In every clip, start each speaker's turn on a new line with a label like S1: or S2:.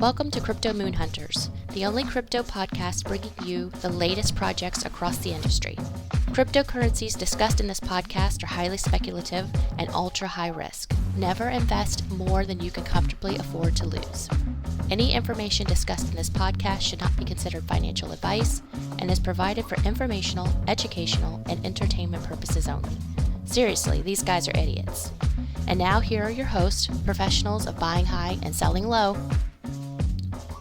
S1: Welcome to Crypto Moon Hunters, the only crypto podcast bringing you the latest projects across the industry. Cryptocurrencies discussed in this podcast are highly speculative and ultra high risk. Never invest more than you can comfortably afford to lose. Any information discussed in this podcast should not be considered financial advice and is provided for informational, educational, and entertainment purposes only. Seriously, these guys are idiots. And now here are your hosts, professionals of buying high and selling low.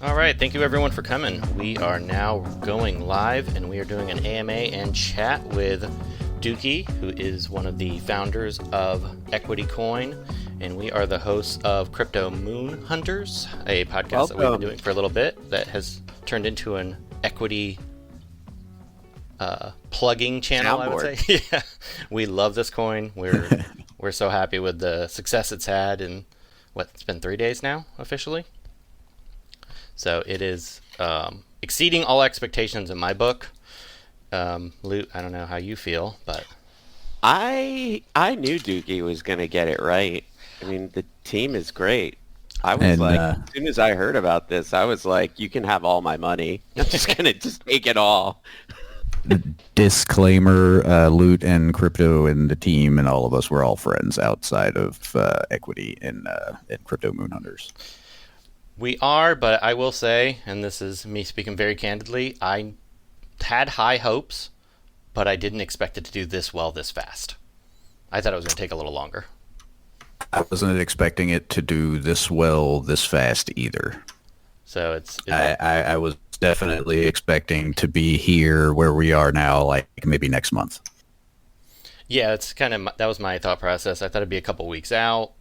S2: All right, thank you everyone for coming. We are now going live and we are doing an AMA and chat with Dookie, who is one of the founders of Equity Coin, and we are the hosts of Crypto Moon Hunters, a podcast that we've been doing for a little bit that has turned into an equity plugging channel, I would say. Yeah, we love this coin. We're so happy with the success it's had in, it's been 3 days now, officially? So it is exceeding all expectations in my book. Lute, I don't know how you feel, but
S3: I knew Dookie was going to get it right. I mean, the team is great. I was as soon as I heard about this, I was like, you can have all my money. I'm just going to just take it all.
S4: Disclaimer, Lute and Crypto and the team and all of us, we're all friends outside of Equity and Crypto Moon Hunters.
S2: We are, but I will say, and this is me speaking very candidly, I had high hopes, but I didn't expect it to do this well this fast. I thought it was going to take a little longer.
S4: I wasn't expecting it to do this well this fast either.
S2: So
S4: I was definitely expecting to be here where we are now, like maybe next month.
S2: Yeah, it's kind of, that was my thought process. I thought it'd be a couple weeks out.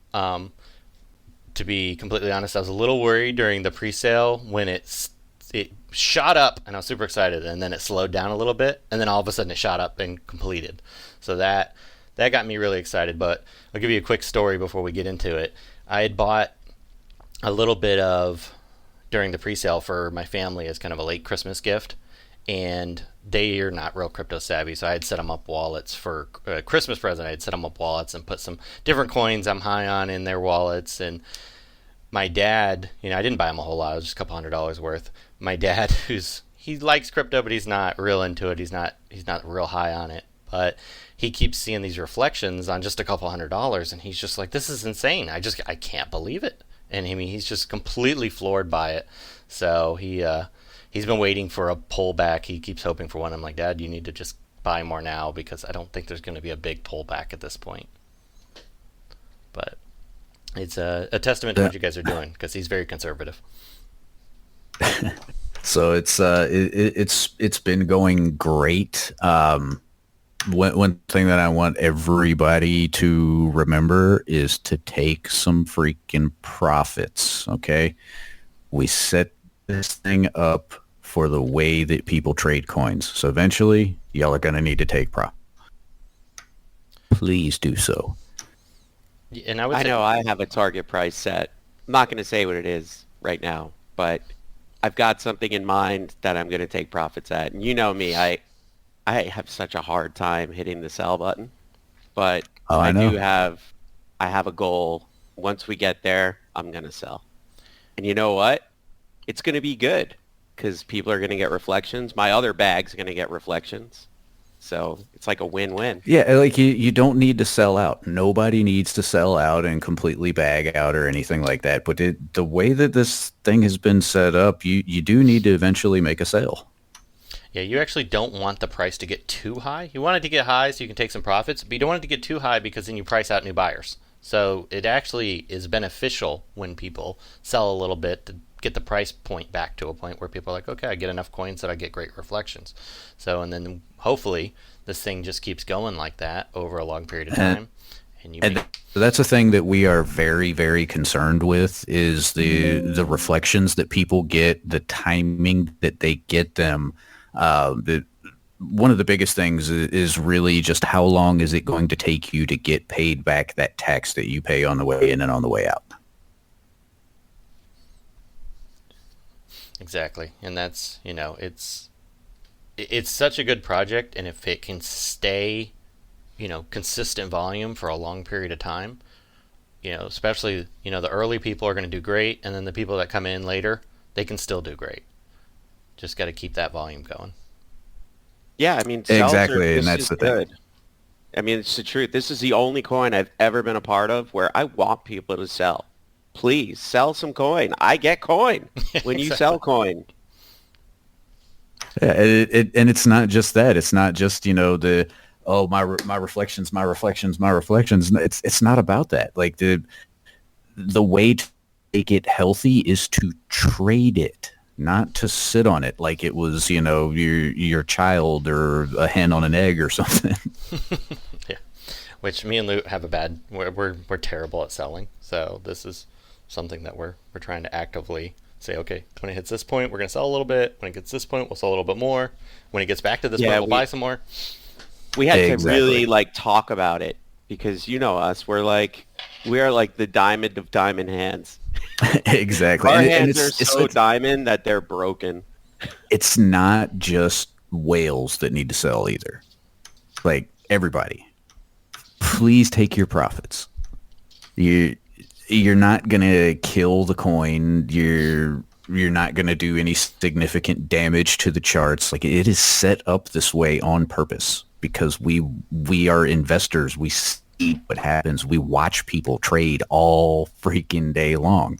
S2: To be completely honest, I was a little worried during the pre-sale when it shot up, and I was super excited, and then it slowed down a little bit, and then all of a sudden it shot up and completed. So that got me really excited. But I'll give you a quick story before we get into it. I had bought a little bit of during the pre-sale for my family as kind of a late Christmas gift, and they are not real crypto savvy, so I had set them up wallets for a Christmas present. I had set them up wallets and put some different coins I'm high on in their wallets. And my dad, I didn't buy him a whole lot. It was just a couple $100 worth. My dad, he likes crypto, but he's not real into it. He's not real high on it. But he keeps seeing these reflections on just a couple $100, and he's just like, this is insane. I can't believe it. And I mean, he's just completely floored by it. So he's been waiting for a pullback. He keeps hoping for one. I'm like, Dad, you need to just buy more now because I don't think there's going to be a big pullback at this point. But it's a testament to what you guys are doing because he's very conservative.
S4: So it's been going great. One thing that I want everybody to remember is to take some freaking profits. Okay, we set this thing up for the way that people trade coins. So eventually, y'all are going to need to take profit. Please do so.
S2: And
S3: I know I have a target price set. I'm not going to say what it is right now, but I've got something in mind that I'm going to take profits at. And you know me, I have such a hard time hitting the sell button, but I have a goal. Once we get there, I'm going to sell. And you know what? It's going to be good because people are going to get reflections. My other bag's going to get reflections. So it's like a win-win.
S4: Yeah, like you don't need to sell out. Nobody needs to sell out and completely bag out or anything like that. But the way that this thing has been set up, you do need to eventually make a sale.
S2: Yeah, you actually don't want the price to get too high. You want it to get high so you can take some profits, but you don't want it to get too high because then you price out new buyers. So it actually is beneficial when people sell a little bit to get the price point back to a point where people are like, okay, I get enough coins that I get great reflections. So, and then hopefully this thing just keeps going like that over a long period of time. And
S4: that's a thing that we are very, very concerned with is the reflections that people get, the timing that they get them. One of the biggest things is really just how long is it going to take you to get paid back that tax that you pay on the way in and on the way out.
S2: Exactly. And that's, it's such a good project, and if it can stay, consistent volume for a long period of time, especially, the early people are going to do great, and then the people that come in later, they can still do great. Just got to keep that volume going.
S3: Yeah, I mean,
S4: Exactly, and
S3: this
S4: that's
S3: is
S4: the thing.
S3: good. I mean, it's the truth. This is the only coin I've ever been a part of where I want people to sell. Please sell some coin. I get coin when you sell coin.
S4: Yeah, and it's not just that. It's not just the my reflections, my reflections, my reflections. It's not about that. Like the way to make it healthy is to trade it, not to sit on it like it was your child or a hen on an egg or something.
S2: Yeah, which me and Lou have a bad. We're terrible at selling. So this is something that we're trying to actively say, okay, when it hits this point, we're going to sell a little bit. When it gets this point, we'll sell a little bit more. When it gets back to this point, we'll buy some more.
S3: We had to really talk about it because us. We are like the diamond of diamond hands.
S4: Exactly.
S3: Our hands are so diamond that they're broken.
S4: It's not just whales that need to sell either. Like everybody, please take your profits. You're not gonna kill the coin. You're not gonna do any significant damage to the charts. Like it is set up this way on purpose because we are investors. We see what happens. We watch people trade all freaking day long.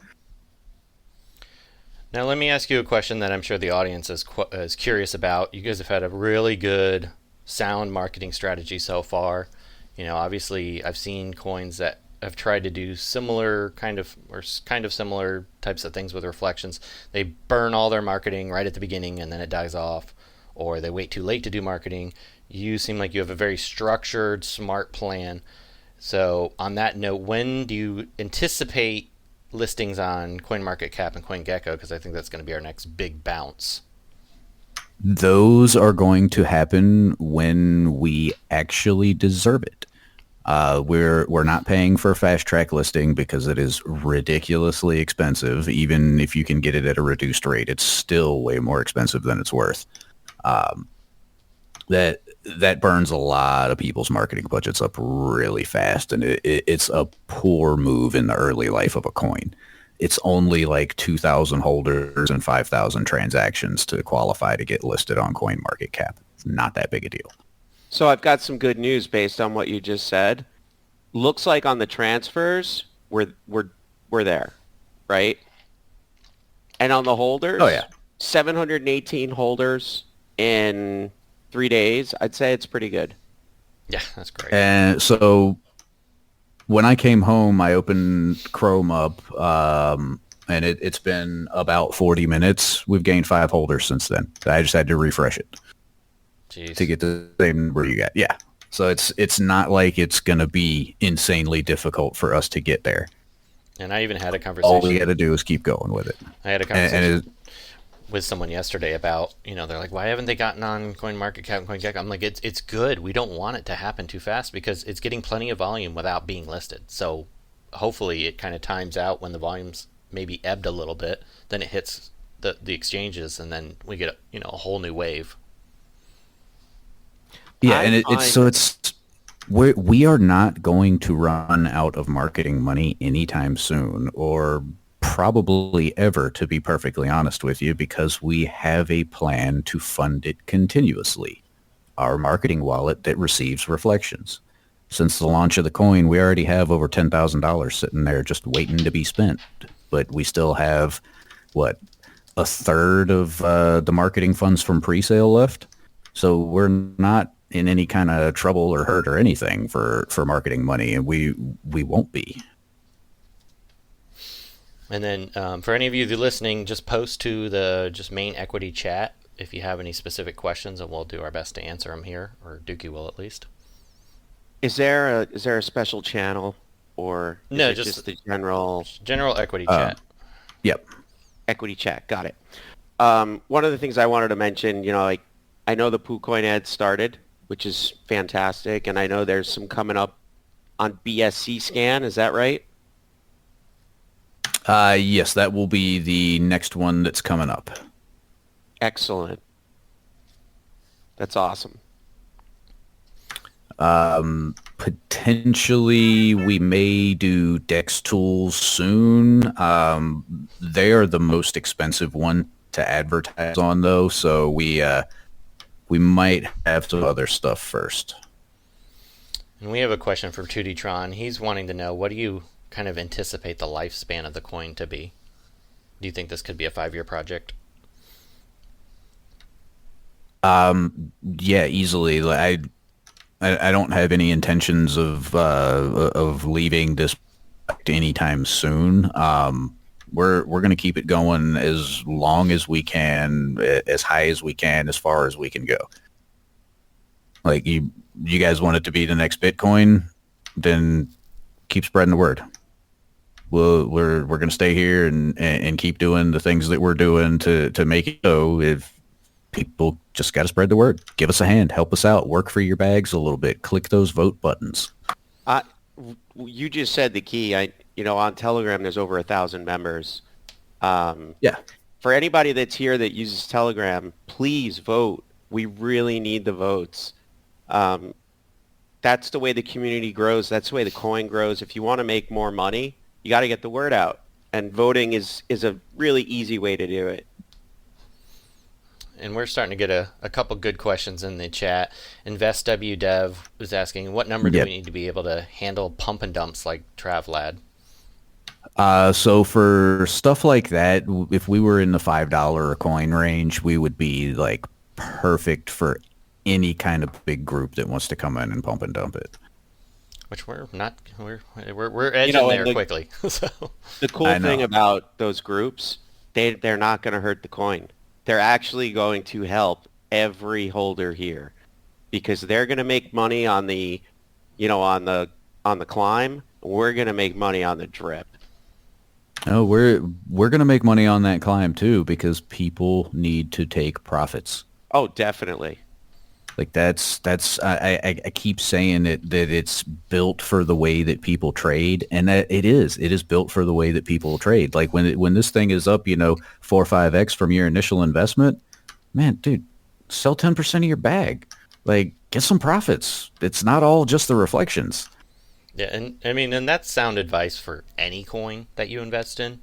S2: Now let me ask you a question that I'm sure the audience is curious about. You guys have had a really good, sound marketing strategy so far. Obviously I've seen coins that have tried to do similar kind of similar types of things with reflections. They burn all their marketing right at the beginning and then it dies off, or they wait too late to do marketing. You seem like you have a very structured, smart plan. So on that note, when do you anticipate listings on CoinMarketCap and CoinGecko? Because I think that's going to be our next big bounce.
S4: Those are going to happen when we actually deserve it. We're not paying for a fast track listing because it is ridiculously expensive. Even if you can get it at a reduced rate, it's still way more expensive than it's worth. That burns a lot of people's marketing budgets up really fast, and it's a poor move in the early life of a coin. It's only like 2,000 holders and 5,000 transactions to qualify to get listed on CoinMarketCap. It's not that big a deal.
S3: So I've got some good news based on what you just said. Looks like on the transfers, we're there, right? And on the holders, 718 holders in 3 days. I'd say it's pretty good.
S2: Yeah, that's great.
S4: And so when I came home, I opened Chrome up, and it's been about 40 minutes. We've gained 5 holders since then. I just had to refresh it.
S2: Jeez.
S4: To get the same number you got. Yeah. So it's not like it's going to be insanely difficult for us to get there.
S2: And I even had a conversation.
S4: All we got to do is keep going with it.
S2: I had a conversation with someone yesterday about, they're like, why haven't they gotten on CoinMarketCap and CoinGecko? I'm like, it's good. We don't want it to happen too fast because it's getting plenty of volume without being listed. So hopefully it kind of times out when the volume's maybe ebbed a little bit. Then it hits the exchanges, and then we get a whole new wave.
S4: Yeah, and we are not going to run out of marketing money anytime soon, or probably ever, to be perfectly honest with you, because we have a plan to fund it continuously. Our marketing wallet that receives reflections. Since the launch of the coin, we already have over $10,000 sitting there just waiting to be spent. But we still have, a third of the marketing funds from pre-sale left? So we're not in any kind of trouble or hurt or anything for marketing money, and we won't be.
S2: And then for any of you listening, just post to the main equity chat if you have any specific questions, and we'll do our best to answer them here, or Dookie will at least.
S3: Is there a special channel, or is it just the
S2: general equity chat?
S4: Yep.
S3: Equity chat, got it. One of the things I wanted to mention, I know the PooCoin ad started, which is fantastic, and I know there's some coming up on BSC Scan. Is that right?
S4: Yes, that will be the next one that's coming up.
S3: Excellent. That's awesome.
S4: Potentially, we may do Dex tools soon. They are the most expensive one to advertise on, though, so we might have some other stuff first.
S2: And we have a question from 2D Tron. He's wanting to know, what do you kind of anticipate the lifespan of the coin to be? Do you think this could be a 5-year project?
S4: Yeah, easily. I don't have any intentions of leaving this anytime soon. We're going to keep it going as long as we can, as high as we can, as far as we can go. Like you guys want it to be the next Bitcoin, then keep spreading the word. We're going to stay here and keep doing the things that we're doing to make it go. If people just got to spread the word, give us a hand, help us out, work for your bags a little bit, click those vote buttons.
S3: You just said the key. On Telegram, there's over 1,000 members.
S4: Yeah.
S3: For anybody that's here that uses Telegram, please vote. We really need the votes. That's the way the community grows. That's the way the coin grows. If you want to make more money, you got to get the word out. And voting is a really easy way to do it.
S2: And we're starting to get a couple good questions in the chat. InvestWDev was asking, what number do we need to be able to handle pump and dumps like TravLad?
S4: So for stuff like that, if we were in the $5 a coin range, we would be like perfect for any kind of big group that wants to come in and pump and dump it.
S2: Which we're not. We're edging there quickly. So
S3: the cool thing about those groups, they're not going to hurt the coin. They're actually going to help every holder here, because they're going to make money on the climb. We're going to make money on the drip.
S4: Oh, we're going to make money on that climb too, because people need to take profits.
S3: Oh, definitely.
S4: Like I keep saying that it's built for the way that people trade, and that it is built for the way that people trade. Like when this thing is up, 4 or 5x from your initial investment, man, dude, sell 10% of your bag, like get some profits. It's not all just the reflections.
S2: Yeah, and that's sound advice for any coin that you invest in,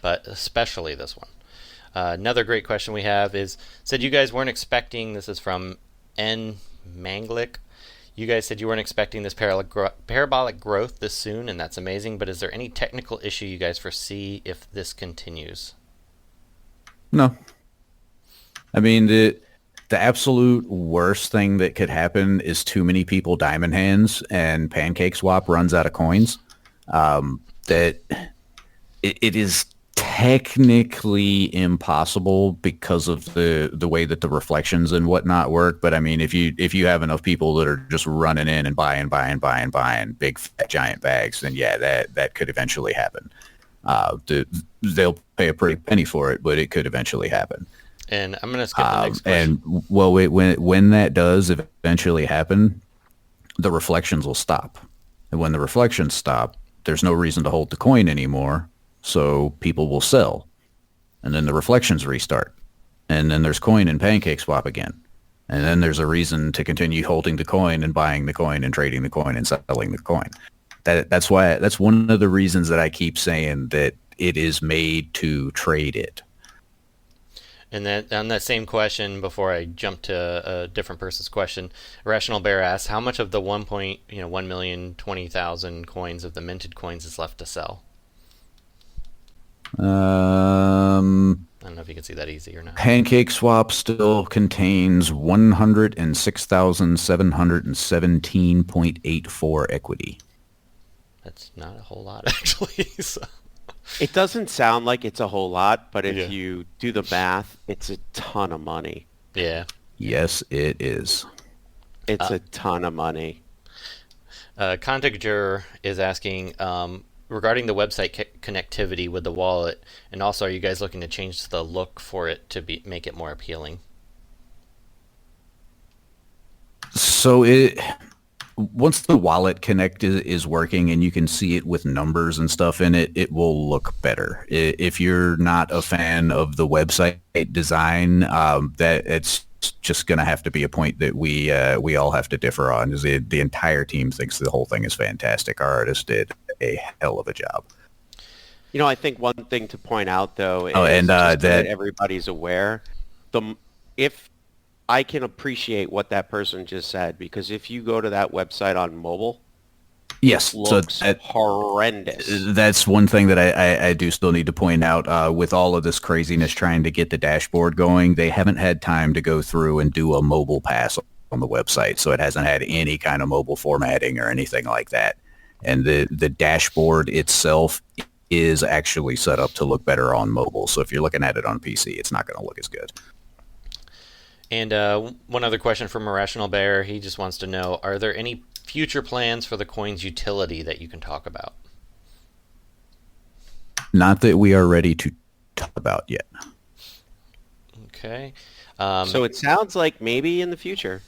S2: but especially this one. Another great question we have said you guys weren't expecting, this is from N. Manglik. You guys said you weren't expecting this parabolic growth this soon, and that's amazing, but is there any technical issue you guys foresee if this continues?
S4: No. I mean, the absolute worst thing that could happen is too many people diamond hands and Pancake Swap runs out of coins. That it is technically impossible because of the way that the reflections and whatnot work. But I mean, if you have enough people that are just running in and buying big fat giant bags, then yeah, that could eventually happen. They'll pay a pretty penny for it, but it could eventually happen.
S2: And I'm going to skip the next question.
S4: And well, when that does eventually happen, the reflections will stop. And when the reflections stop, there's no reason to hold the coin anymore. So people will sell, and then the reflections restart, and then there's coin and Pancake Swap again, and then there's a reason to continue holding the coin and buying the coin and trading the coin and selling the coin. That's one of the reasons that I keep saying that it is made to trade it.
S2: And then on that same question, before I jump to a different person's question, Rational Bear asks, how much of the 1,020,000 coins of the minted coins is left to sell?
S4: I
S2: don't know if you can see that easy or not.
S4: Pancake Swap still contains 106,717.84 equity.
S2: That's not a whole lot, actually. So.
S3: It doesn't sound like it's a whole lot, but if you do the math, it's a ton of money.
S2: Yeah.
S4: Yes, it is.
S3: It's a ton of money.
S2: Contactor is asking, regarding the website connectivity with the wallet, and also, are you guys looking to change the look for it to make it more appealing?
S4: So once the wallet connect is working and you can see it with numbers and stuff in it, it will look better. If you're not a fan of the website design, that it's just going to have to be a point that we all have to differ on. Is the entire team thinks the whole thing is fantastic. Our artist did a hell of a job.
S3: I think one thing to point out, though, is
S4: and
S3: just so that everybody's aware, if I can appreciate what that person just said, because if you go to that website on mobile,
S4: yes,
S3: it looks horrendous.
S4: That's one thing that I do still need to point out. With all of this craziness trying to get the dashboard going, they haven't had time to go through and do a mobile pass on the website, so it hasn't had any kind of mobile formatting or anything like that. And the dashboard itself is actually set up to look better on mobile. So if you're looking at it on PC, it's not going to look as good.
S2: And one other question from Irrational Bear. He just wants to know, are there any future plans for the coin's utility that you can talk about?
S4: Not that we are ready to talk about yet.
S2: Okay.
S3: So it sounds like maybe in the future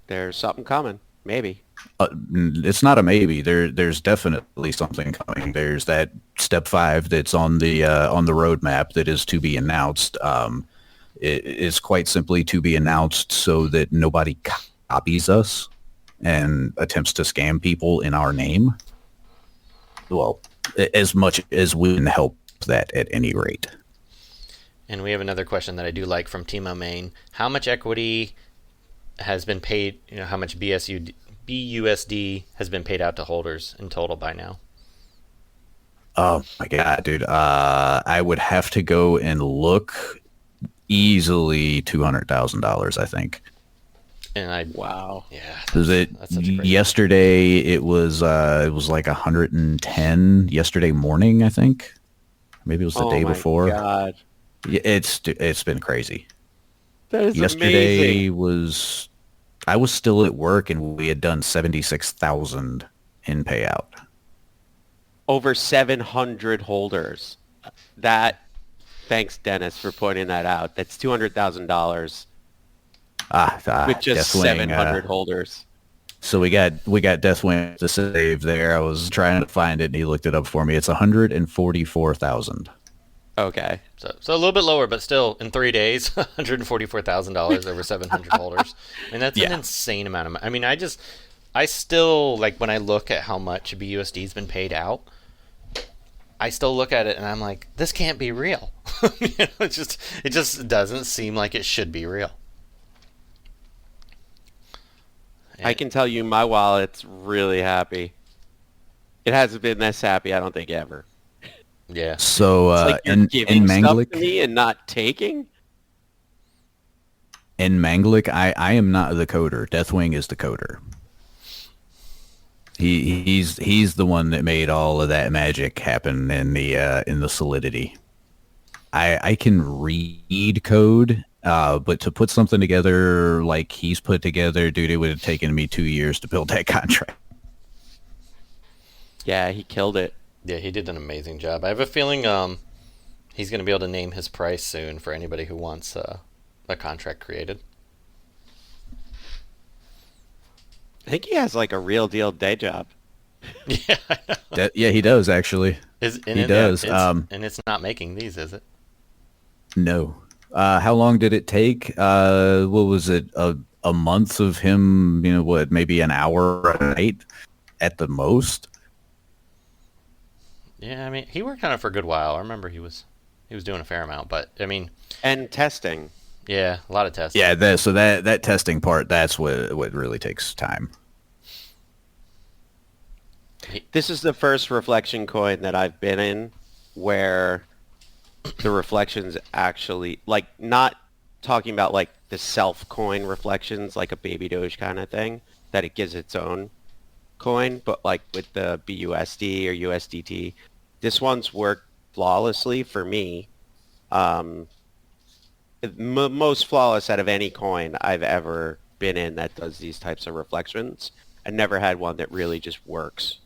S3: there's something coming. Maybe.
S4: It's not a maybe. There's definitely something coming. There's that step 5 that's on the roadmap that is to be announced. It is quite simply to be announced so that nobody copies us and attempts to scam people in our name. Well, as much as we can help that at any rate.
S2: And we have another question that I do like from Timo Main. How much equity has been paid, how much BUSD has been paid out to holders in total by now?
S4: Oh my God, dude. I would have to go and look. Easily $200,000, I think.
S2: And
S3: wow.
S2: Yeah.
S4: That's yesterday it was like 110 yesterday morning, I think. Maybe it was the day before.
S3: God.
S4: Yeah, it's been crazy.
S3: That is
S4: yesterday
S3: amazing.
S4: I was still at work and we had done 76,000 in payout.
S3: Over 700 holders. Thanks, Dennis, for pointing that out. That's $200,000 with just
S4: Deathwing,
S3: 700 holders.
S4: So we got Deathwing to save there. I was trying to find it, and he looked it up for me. It's 144,000.
S3: Okay.
S2: So a little bit lower, but still, in 3 days, $144,000 over 700 holders. And that's an insane amount of money. I mean, I still, like, when I look at how much BUSD's been paid out, I still look at it and I'm like, this can't be real. It just doesn't seem like it should be real.
S3: I can tell you my wallet's really happy. It hasn't been this happy, I don't think, ever.
S2: Yeah.
S4: So
S3: it's like you're giving stuff to me and not taking?
S4: In Manglik, I am not the coder. Deathwing is the coder. He's the one that made all of that magic happen in the Solidity. I can read code, but to put something together like he's put together, dude, it would have taken me 2 years to build that contract.
S3: Yeah, he killed it.
S2: Yeah, he did an amazing job. I have a feeling he's going to be able to name his price soon for anybody who wants a contract created.
S3: I think he has like a real deal day job.
S2: Yeah,
S4: Yeah, he does actually. He does.
S2: And it's not making these, is it?
S4: No. How long did it take? What was it? A month of him? Maybe an hour a night at the most.
S2: Yeah, I mean, he worked on it for a good while. I remember he was doing a fair amount, but I mean,
S3: and testing.
S2: Yeah, a lot of testing.
S4: Yeah, that testing part, that's what really takes time.
S3: This is the first reflection coin that I've been in where the reflections actually, like, not talking about like the self coin reflections, like a baby Doge kind of thing, that it gives its own coin, but like with the BUSD or USDT, this one's worked flawlessly for me. Most flawless out of any coin I've ever been in that does these types of reflections. I never had one that really just works.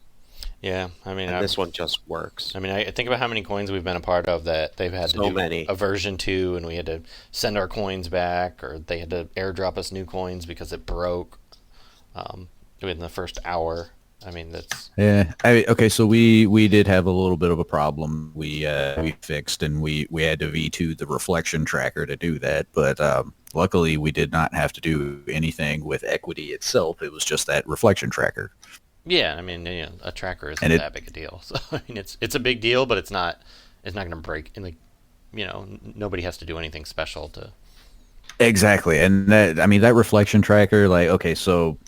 S2: Yeah, I mean,
S3: this one just works.
S2: I mean, I think about how many coins we've been a part of that they've had to do a version 2, and we had to send our coins back, or they had to airdrop us new coins because it broke within the first hour. I mean, that's
S4: Yeah. Okay. So we did have a little bit of a problem. We fixed and we had to V2 the reflection tracker to do that. But luckily, we did not have to do anything with equity itself. It was just that reflection tracker.
S2: yeah. I mean, a tracker isn't
S4: And it
S2: that big a deal. So I mean, it's a big deal, but it's not going to break. And like, nobody has to do anything special to.
S4: exactly. And that I mean that reflection tracker. Like, okay, so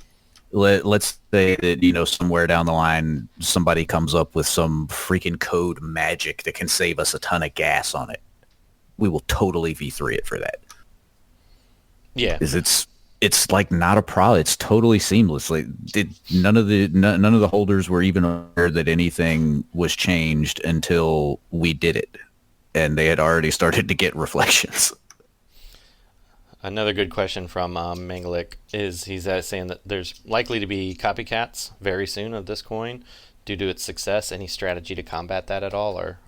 S4: let's say that somewhere down the line somebody comes up with some freaking code magic that can save us a ton of gas on it. We will totally V3 it for that.
S2: Yeah.
S4: Because it's like not a problem. It's totally seamless. Like none of the holders were even aware that anything was changed until we did it, and they had already started to get reflections.
S2: Another good question from Mangalik is he's saying that there's likely to be copycats very soon of this coin due to its success. Any strategy to combat that at all, or?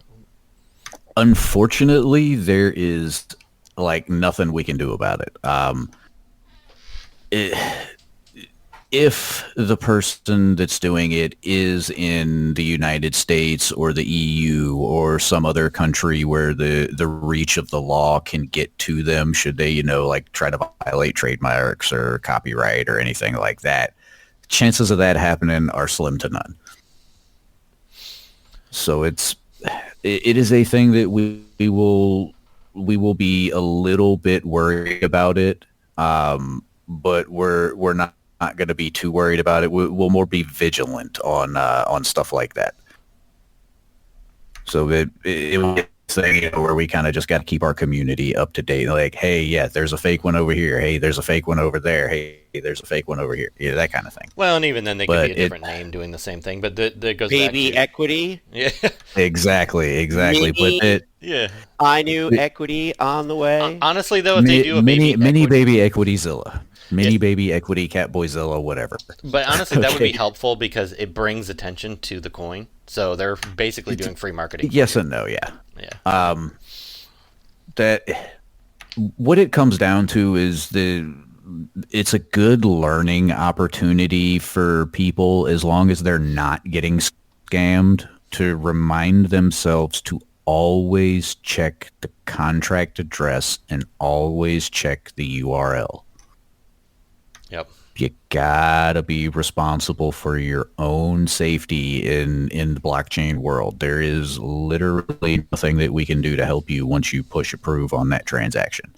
S4: Unfortunately, there is like nothing we can do about it. It if the person that's doing it is in the United States or the EU or some other country where the reach of the law can get to them, should they, like try to violate trademarks or copyright or anything like that, chances of that happening are slim to none. So it is a thing that we will be a little bit worried about it. But we're not going to be too worried about it. We'll more be vigilant on stuff like that. So it will be a thing where we kind of just got to keep our community up to date. Like, hey, yeah, there's a fake one over here. Hey, there's a fake one over there. Hey, there's a fake one over here. Yeah, that kind of thing.
S2: Well, and even then they could be a different name doing the same thing. But that goes
S3: Baby
S2: back to
S3: equity.
S2: Yeah.
S4: Exactly. But
S2: Yeah.
S3: I knew equity on the way.
S2: Honestly, though, if they do a
S4: mini
S2: equity,
S4: baby Equityzilla. Mini baby equity Catboyzilla, whatever.
S2: But honestly, that would be helpful because it brings attention to the coin. So they're basically doing free marketing.
S4: Yes and no, yeah.
S2: Yeah.
S4: That what it comes down to is it's a good learning opportunity for people as long as they're not getting scammed, to remind themselves to always check the contract address and always check the URL.
S2: Yep.
S4: You gotta be responsible for your own safety in the blockchain world. There is literally nothing that we can do to help you once you push approve on that transaction.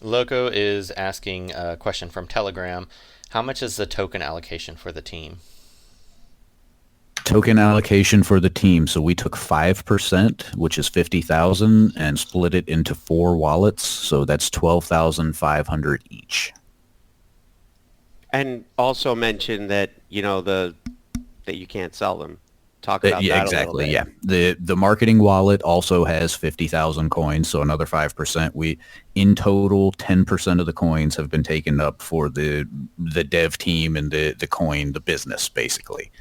S2: Loco is asking a question from Telegram. How much is the token allocation for the team?
S4: Token allocation for the team. So we took 5%, which is 50,000, and split it into 4 wallets. So that's 12,500 each.
S3: And also mention that that you can't sell them. Talk about
S4: yeah,
S3: that
S4: exactly.
S3: a little bit.
S4: Yeah, the marketing wallet also has 50,000 coins, so another 5%. We in total 10% of the coins have been taken up for the dev team and the coin, the business basically.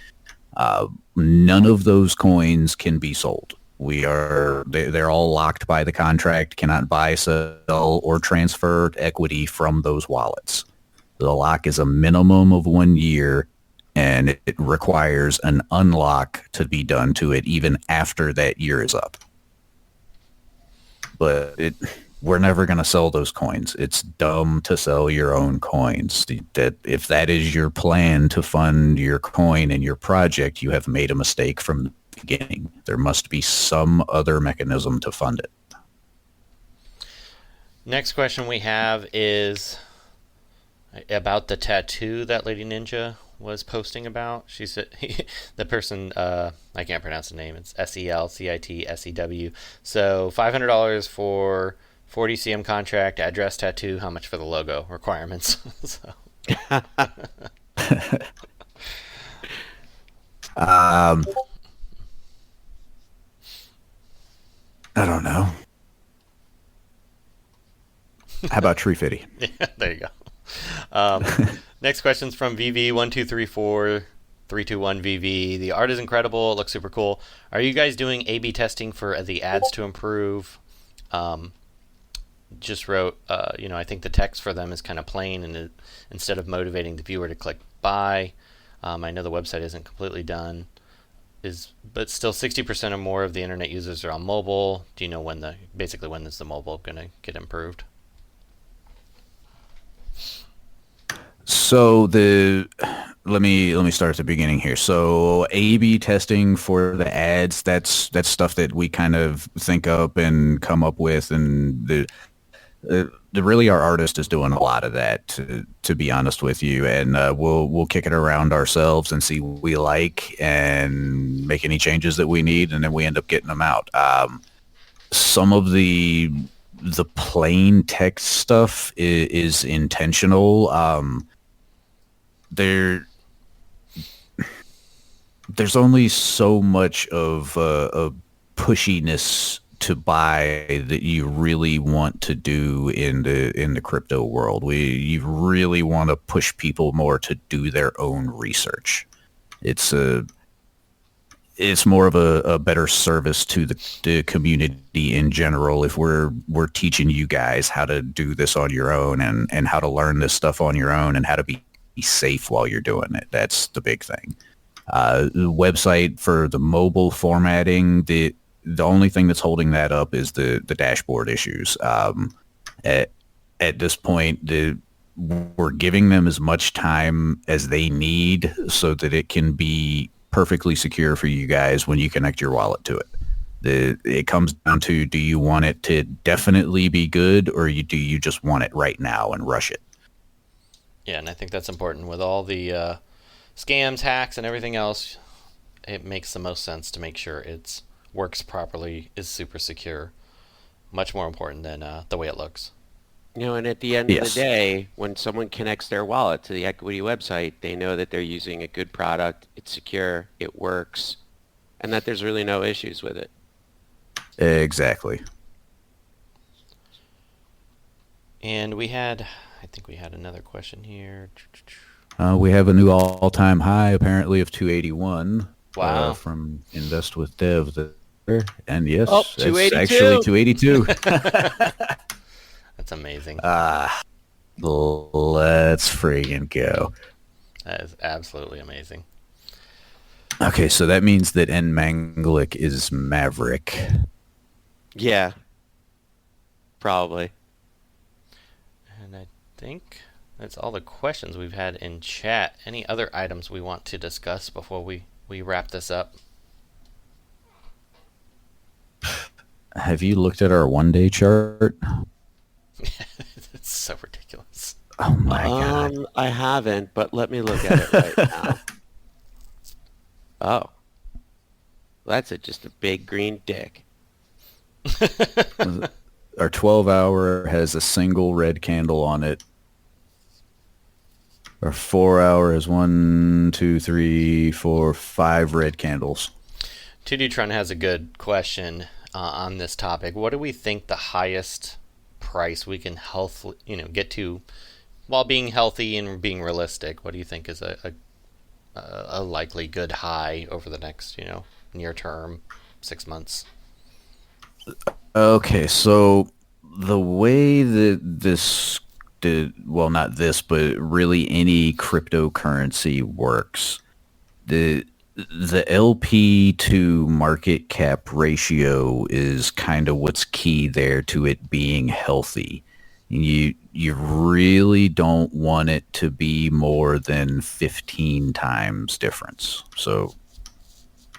S4: None of those coins can be sold. They're all locked by the contract. Cannot buy, sell, or transfer equity from those wallets. The lock is a minimum of 1 year, and it requires an unlock to be done to it even after that year is up. But we're never going to sell those coins. It's dumb to sell your own coins. If that is your plan to fund your coin and your project, you have made a mistake from the beginning. There must be some other mechanism to fund it.
S2: Next question we have is about the tattoo that Lady Ninja was posting about. She said the person, I can't pronounce the name, it's SELCITSEW. So $500 for 40 CM contract, address tattoo, how much for the logo requirements? So.
S4: I don't know. How about Tree Fitty?
S2: Yeah, there you go. Next question's from VV1234321VV. The art is incredible. It looks super cool. Are you guys doing A/B testing for the ads to improve? Just wrote, I think the text for them is kind of plain, and instead of motivating the viewer to click buy, I know the website isn't completely done, but still 60% or more of the internet users are on mobile. Do you know when is the mobile going to get improved?
S4: So let me start at the beginning here. So A/B testing for the ads, that's stuff that we kind of think up and come up with, and really our artist is doing a lot of that, to be honest with you, and we'll kick it around ourselves and see what we like and make any changes that we need, and then we end up getting them out. Some of the plain text stuff is intentional. There's only so much of pushiness to buy that you really want to do in the crypto world. You really want to push people more to do their own research. It's more of a better service to the community in general if we're teaching you guys how to do this on your own, and how to learn this stuff on your own, and how to be safe while you're doing it. That's the big thing. The website for the mobile formatting, the only thing that's holding that up is the dashboard issues. At this point, we're giving them as much time as they need so that it can be perfectly secure for you guys when you connect your wallet to it. It comes down to, do you want it to definitely be good, or do you just want it right now and rush it?
S2: Yeah, and I think that's important with all the scams, hacks, and everything else. It makes the most sense to make sure it works properly, is super secure. Much more important than the way it looks.
S3: And at the end of the day, when someone connects their wallet to the equity website, they know that they're using a good product, it's secure, it works, and that there's really no issues with it.
S4: Exactly.
S2: And I think we had another question here.
S4: We have a new all-time high, apparently, of 281.
S2: Wow.
S4: From Invest with Dev there. And yes,
S3: it's
S4: 282. Actually 282.
S2: That's amazing.
S4: Let's friggin' go.
S2: That is absolutely amazing.
S4: Okay, so that means that N Manglik is Maverick.
S3: Yeah. Probably.
S2: And I think that's all the questions we've had in chat. Any other items we want to discuss before we wrap this up?
S4: Have you looked at our one-day chart?
S2: It's so ridiculous.
S4: Oh my God.
S3: I haven't, but let me look at it right now. Oh. That's just a big green dick.
S4: Our 12-hour has a single red candle on it. Our 4-hour is 1, 2, 3, 4, 5 red candles.
S2: 2D has a good question on this topic. What do we think the highest price we can get to while being healthy and being realistic? What do you think is a likely good high over the next near term 6 months?
S4: Okay, so the way that not this, but really any cryptocurrency works, the LP to market cap ratio is kind of what's key there to it being healthy. You really don't want it to be more than 15 times difference. So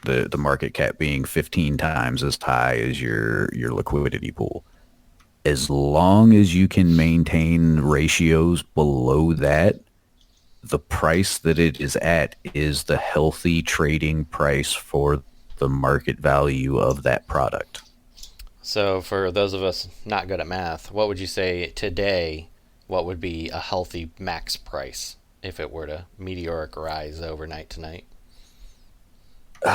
S4: the market cap being 15 times as high as your liquidity pool. As long as you can maintain ratios below that, the price that it is at is the healthy trading price for the market value of that product.
S2: So for those of us not good at math, what would you say today, what would be a healthy max price if it were to meteoric rise overnight tonight?
S3: It's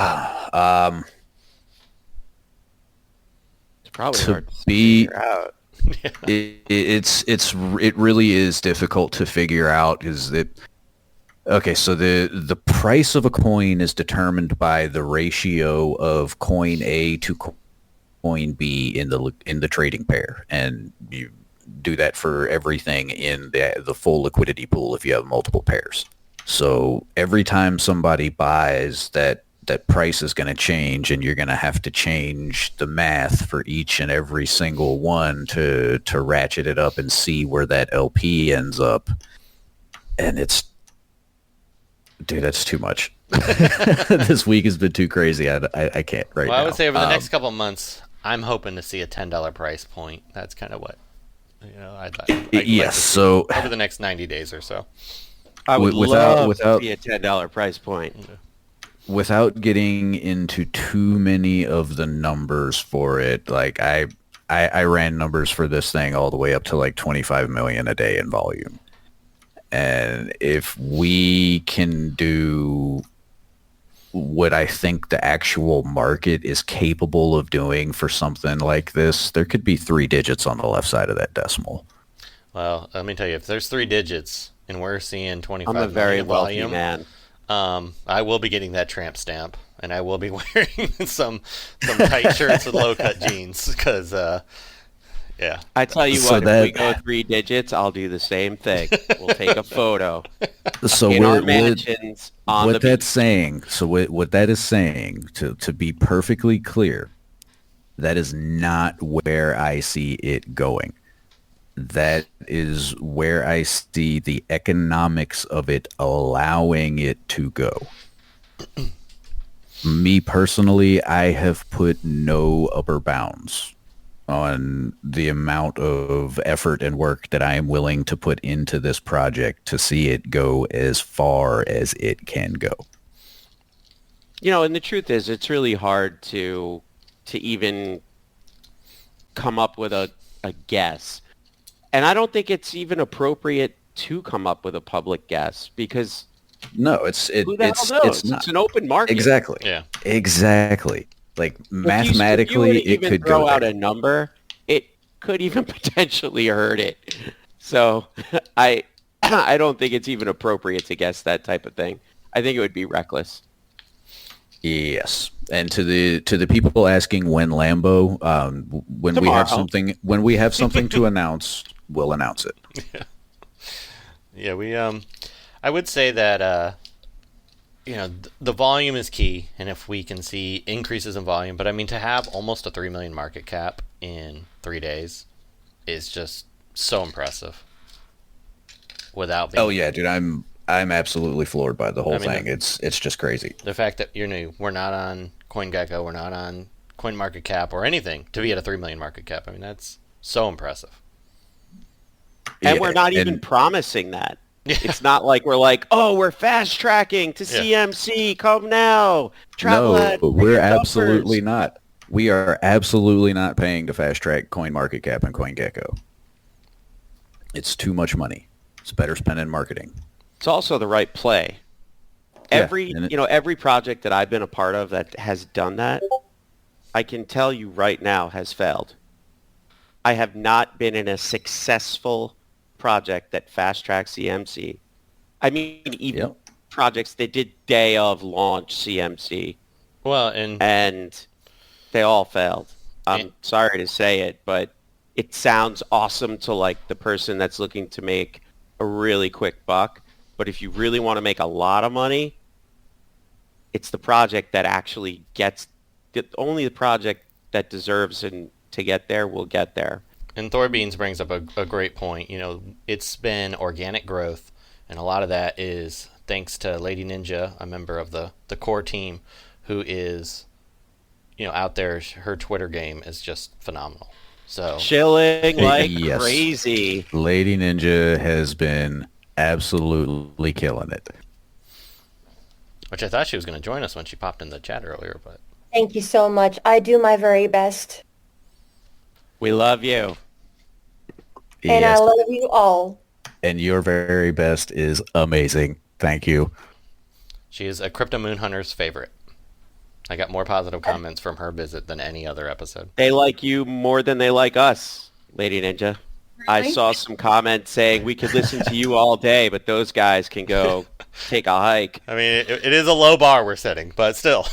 S3: probably hard to figure out.
S4: It really is difficult to figure out. Okay, so the price of a coin is determined by the ratio of coin A to coin B in the trading pair, and you do that for everything in the full liquidity pool if you have multiple pairs. So every time somebody buys, that price is going to change, and you're going to have to change the math for each and every single one to ratchet it up and see where that LP ends up. And it's, dude, that's too much. This week has been too crazy. I can't right now.
S2: Well, I would say over the next couple of months, I'm hoping to see a $10 price point. That's kind of what, I'd like
S4: yes.
S2: to see
S4: So
S2: over the next 90 days or so.
S3: I would
S4: without
S3: love to see a $10 price point.
S4: Without getting into too many of the numbers for it, like I ran numbers for this thing all the way up to like 25 million a day in volume. And if we can do what I think the actual market is capable of doing for something like this, there could be 3 digits on the left side of that decimal.
S2: Well, let me tell you, if there's 3 digits and we're seeing 25
S3: I'm a very
S2: million
S3: wealthy
S2: volume,
S3: man.
S2: I will be getting that tramp stamp, and I will be wearing some tight shirts with low-cut jeans, because, yeah.
S3: I tell you
S4: So
S3: what,
S4: that-
S3: if we go 3 digits, I'll do the same thing. We'll take a photo
S4: So
S3: in our
S4: we're
S3: mansions on the
S4: what that's saying. So what that is saying, to be perfectly clear, that is not where I see it going. That is where I see the economics of it allowing it to go. Me personally, I have put no upper bounds on the amount of effort and work that I am willing to put into this project to see it go as far as it can go.
S3: And the truth is, it's really hard to even come up with a guess. And I don't think it's even appropriate to come up with a public guess, because
S4: No,
S3: who the hell knows?
S4: it's not.
S3: It's an open market.
S4: Exactly.
S2: Yeah.
S4: Exactly. Like
S3: If you
S4: mathematically,
S3: were to
S4: it
S3: even
S4: could
S3: throw
S4: go
S3: out
S4: there.
S3: a number, it could even potentially hurt it. So I don't think it's even appropriate to guess that type of thing. I think it would be reckless.
S4: Yes, and to the people asking when Lambo, when we have
S3: Tomorrow.
S4: something to announce, we'll announce it.
S2: Yeah, we I would say that the volume is key, and if we can see increases in volume, but I mean, to have almost a 3 million market cap in 3 days is just so impressive. Without being,
S4: Oh yeah, dude, I'm absolutely floored by the whole thing. It's just crazy.
S2: the fact that we're not on CoinGecko, we're not on CoinMarketCap or anything to be at a 3 million market cap. I mean, that's so impressive.
S3: And
S4: Yeah,
S3: we're not even
S4: and-
S3: promising that.
S2: Yeah.
S3: It's not like we're like, oh, we're fast tracking to CMC. Come now. Travel
S4: No,
S3: ahead, pick
S4: we're
S3: your
S4: absolutely
S3: numbers.
S4: not. We are absolutely not paying to fast track CoinMarketCap and CoinGecko. It's too much money. It's better spent in marketing.
S3: It's also the right play.
S4: Yeah,
S3: Every
S4: and it-
S3: every project that I've been a part of that has done that, I can tell you right now has failed. I have not been in a successful project that fast tracks CMC. I mean, even
S4: Yep.
S3: projects that did day of launch CMC,
S2: Well,
S3: and they all failed. I'm sorry to say it, but it sounds awesome to like the person that's looking to make a really quick buck. But if you really want to make a lot of money, it's the project that actually only the project that deserves to get there will get there.
S2: And Thorbeans brings up a great point. It's been organic growth, and a lot of that is thanks to Lady Ninja, a member of the core team, who is, out there. Her Twitter game is just phenomenal. So
S3: Chilling like
S4: Yes.
S3: crazy.
S4: Lady Ninja has been absolutely killing it.
S2: which I thought she was going to join us when she popped in the chat earlier, but
S5: Thank you so much. I do my very best.
S3: We love you.
S5: And I love you all.
S4: And your very best is amazing. Thank you.
S2: she is a Crypto Moon Hunter's favorite. I got more positive comments from her visit than any other episode.
S3: They like you more than they like us, Lady Ninja. I
S5: Really?
S3: saw some comments saying we could listen to you all day, but those guys can go take a hike.
S2: I mean, it is a low bar we're setting, but still.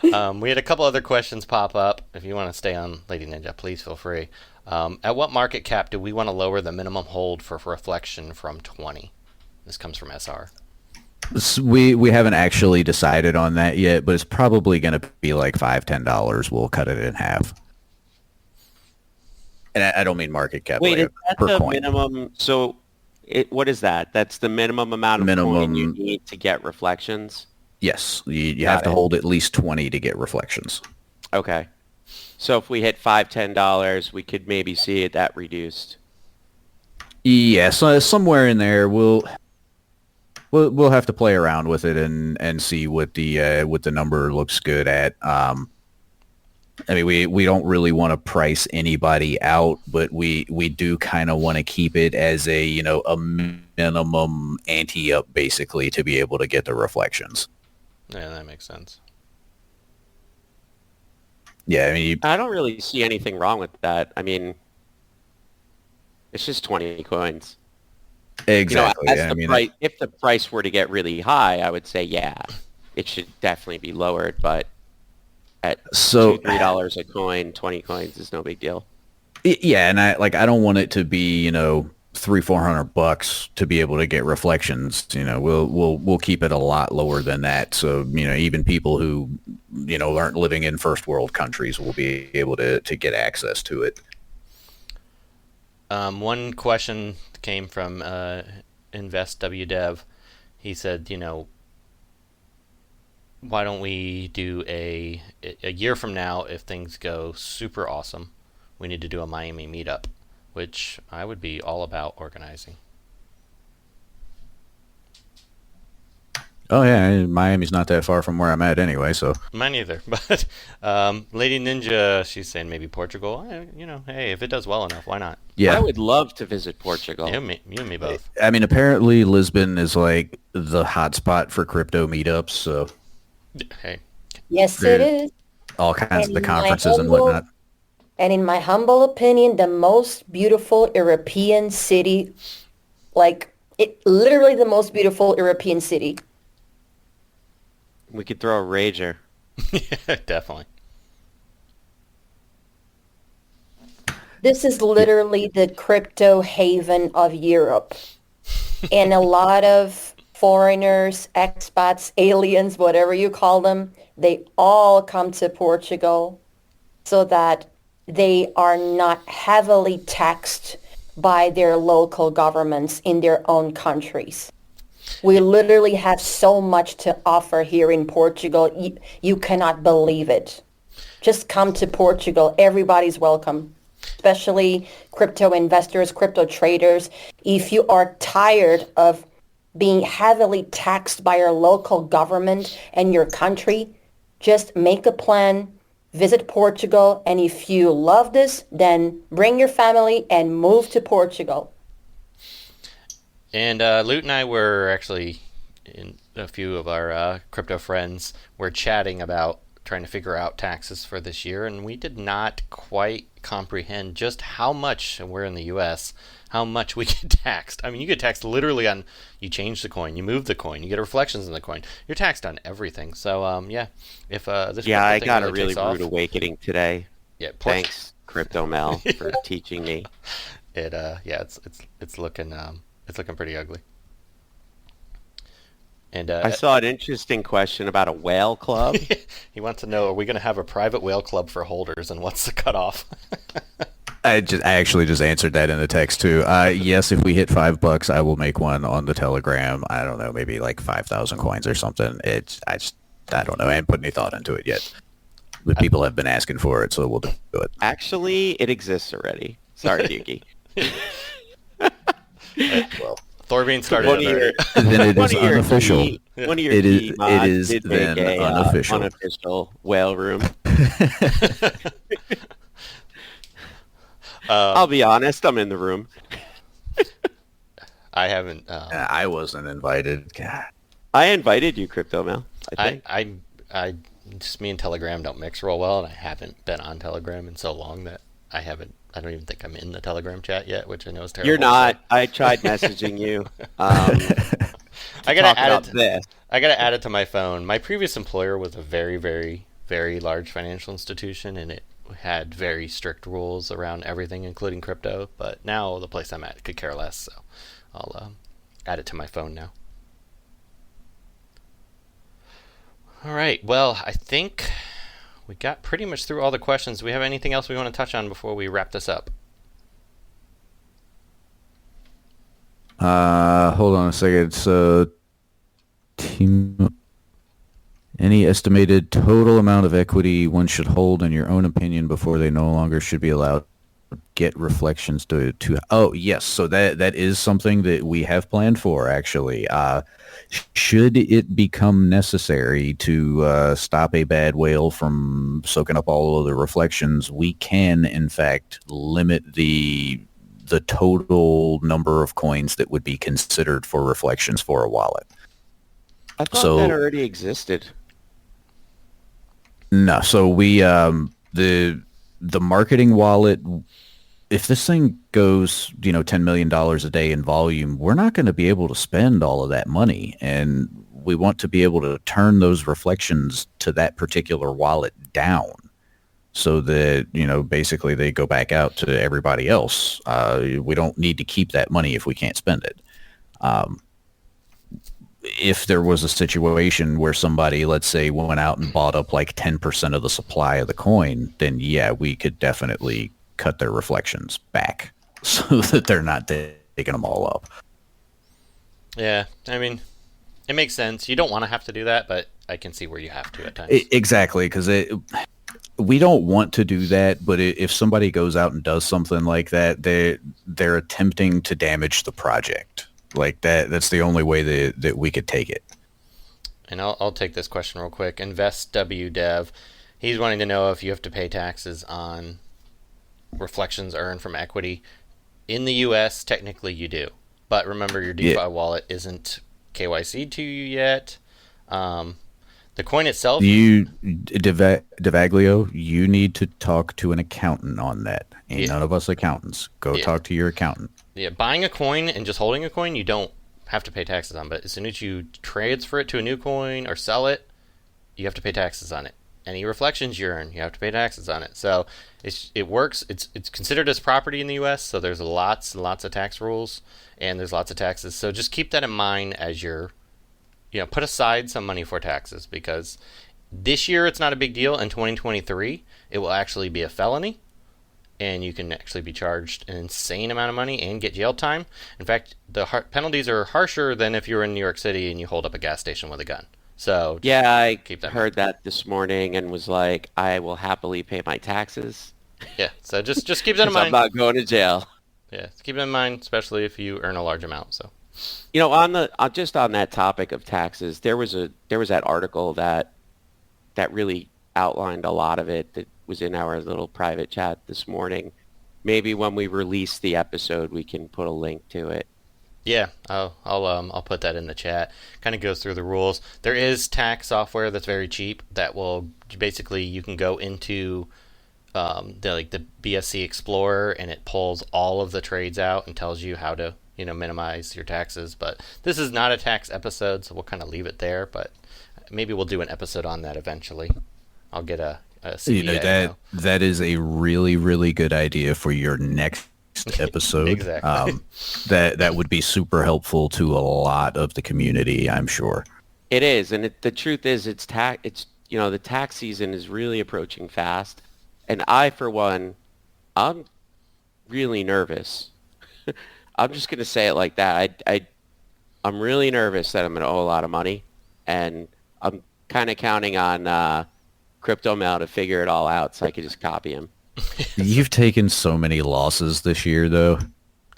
S2: We had a couple other questions pop up. If you want to stay on Lady Ninja, please feel free. At what market cap do we want to lower the minimum hold for reflection from 20? This comes from SR.
S4: We haven't actually decided on that yet, but it's probably going to be like $5-10. We'll cut it in half. And I don't mean market cap.
S3: Wait,
S4: like
S3: is that
S4: per
S3: the
S4: coin.
S3: minimum? So, what is that? That's the minimum amount of coin you need to get reflections?
S4: Yes, you have to hold at least 20 to get reflections.
S3: Okay. So if we hit $5-10, we could maybe see that reduced.
S4: Yeah, so somewhere in there we'll have to play around with it and see what the number looks good at. I mean, we don't really want to price anybody out, but we do kind of want to keep it as a minimum ante up basically to be able to get the reflections.
S2: Yeah, that makes sense.
S4: Yeah, I mean,
S3: I don't really see anything wrong with that. I mean, it's just 20 coins.
S4: exactly.
S3: If the price were to get really high, I would say, yeah, it should definitely be lowered. But at $2-3 a coin, 20 coins is no big deal.
S4: Yeah, and I don't want it to be $300-400 to be able to get reflections. We'll keep it a lot lower than that. So even people who aren't living in first world countries will be able to get access to it.
S2: One question came from InvestWDev. He said, why don't we do a year from now, if things go super awesome, we need to do a Miami meetup, which I would be all about organizing.
S4: Oh yeah, Miami's not that far from where I'm at anyway, so.
S2: Mine either, but Lady Ninja, she's saying maybe Portugal. Hey, if it does well enough, why not?
S4: Yeah,
S3: I would love to visit Portugal.
S2: You and me both.
S4: I mean, apparently Lisbon is like the hotspot for crypto meetups, so.
S2: Hey.
S5: Yes, it is.
S4: All kinds of the conferences and whatnot.
S5: And in my humble opinion, the most beautiful European city, literally the most beautiful European city.
S3: We could throw a rager.
S2: Yeah, definitely.
S5: This is literally the crypto haven of Europe. And a lot of foreigners, expats, aliens, whatever you call them, they all come to Portugal so that they are not heavily taxed by their local governments in their own countries. We literally have so much to offer here in Portugal. You cannot believe it. Just come to Portugal. Everybody's welcome, especially crypto investors, crypto traders. If you are tired of being heavily taxed by your local government and your country, just make a plan, visit Portugal, and if you love this, then bring your family and move to Portugal.
S2: And Loot and I were actually, in a few of our crypto friends, were chatting about trying to figure out taxes for this year, and we did not quite comprehend just how much, and we're in the U.S., how much we get taxed. I mean, you get taxed literally on, you change the coin, you move the coin, you get reflections in the coin. You're taxed on everything. So, if this
S3: I
S2: thing
S3: got
S2: really
S3: a really
S2: takes off,
S3: rude awakening today.
S2: Yeah,
S3: Thanks, Crypto Mel, for teaching me.
S2: It's looking pretty ugly. And
S3: I saw an interesting question about a whale club.
S2: He wants to know, are we going to have a private whale club for holders, and what's the cutoff?
S4: I actually just answered that in the text too. Yes, if we hit $5, I will make one on the Telegram. I don't know, maybe like 5,000 coins or something. I don't know. I haven't put any thought into it yet. But people have been asking for it, so we'll do it.
S3: Actually, it exists already. Sorry, Dookie.
S2: Well, Thorbean started it.
S4: Then it is unofficial.
S3: One of your
S4: It
S3: key
S4: is
S3: mods did
S4: then
S3: make a
S4: unofficial.
S3: unofficial whale room. I'll be honest, I'm in the room.
S2: I haven't.
S4: I wasn't invited. God.
S3: I invited you, Crypto Mel.
S2: I just, me and Telegram don't mix real well, and I haven't been on Telegram in so long that I don't even think I'm in the Telegram chat yet, which I know is terrible.
S3: You're not. I tried messaging you.
S2: I gotta add it to my phone. My previous employer was a very, very very large financial institution, and it had very strict rules around everything, including crypto. But now the place I'm at could care less, so I'll add it to my phone now. All right. Well, I think we got pretty much through all the questions. Do we have anything else we want to touch on before we wrap this up?
S4: Hold on a second. So, any estimated total amount of equity one should hold in your own opinion before they no longer should be allowed to get reflections to oh yes, so that is something that we have planned for actually. Should it become necessary to stop a bad whale from soaking up all of the reflections, we can in fact limit the total number of coins that would be considered for reflections for a wallet.
S3: I thought that already existed.
S4: No, so we the marketing wallet, if this thing goes, $10 million a day in volume, we're not going to be able to spend all of that money, and we want to be able to turn those reflections to that particular wallet down so that, basically they go back out to everybody else. We don't need to keep that money if we can't spend it. If there was a situation where somebody, let's say, went out and bought up like 10% of the supply of the coin, then yeah, we could definitely cut their reflections back so that they're not taking them all up.
S2: Yeah, I mean, it makes sense. You don't want to have to do that, but I can see where you have to at times.
S4: Exactly, because we don't want to do that, but if somebody goes out and does something like that, they're attempting to damage the project. Like that's the only way that we could take it.
S2: And I'll take this question real quick. InvestWDev, he's wanting to know if you have to pay taxes on reflections earned from equity. In the U.S., technically you do. But remember, your DeFi wallet isn't KYC'd to you yet. The coin itself...
S4: Devaglio, you need to talk to an accountant on that. Ain't none of us accountants. Go talk to your accountant.
S2: Yeah, buying a coin and just holding a coin, you don't have to pay taxes on. But as soon as you transfer it to a new coin or sell it, you have to pay taxes on it. Any reflections you earn, you have to pay taxes on it. So it works. It's considered as property in the U.S., so there's lots and lots of tax rules, and there's lots of taxes. So just keep that in mind as you're, put aside some money for taxes, because this year it's not a big deal. In 2023, it will actually be a felony, and you can actually be charged an insane amount of money and get jail time. In fact, the penalties are harsher than if you were in New York City and you hold up a gas station with a gun. So
S3: yeah, I heard that this morning and was like, I will happily pay my taxes.
S2: Yeah, so just keep that in mind.
S3: I'm not going to jail.
S2: Yeah, keep it in mind, especially if you earn a large amount. So,
S3: just on that topic of taxes, there was that article that really outlined a lot of it that was in our little private chat this morning. Maybe when we release the episode, we can put a link to it.
S2: Yeah, I'll put that in the chat. Kind of goes through the rules. There is tax software that's very cheap that will basically, you can go into the BSC Explorer, and it pulls all of the trades out and tells you how to minimize your taxes. But this is not a tax episode, so we'll kind of leave it there. But maybe we'll do an episode on that eventually. I'll get a CPA.
S4: That is a really, really good idea for your next episode.
S2: Exactly.
S4: That would be super helpful to a lot of the community, I'm sure.
S3: It is, and the truth is, the tax season is really approaching fast, and I, for one, I'm really nervous. I'm just gonna say it like that. I'm really nervous that I'm gonna owe a lot of money, and I'm kind of counting on Crypto Mail to figure it all out so I could just copy him.
S4: You've taken so many losses this year, though.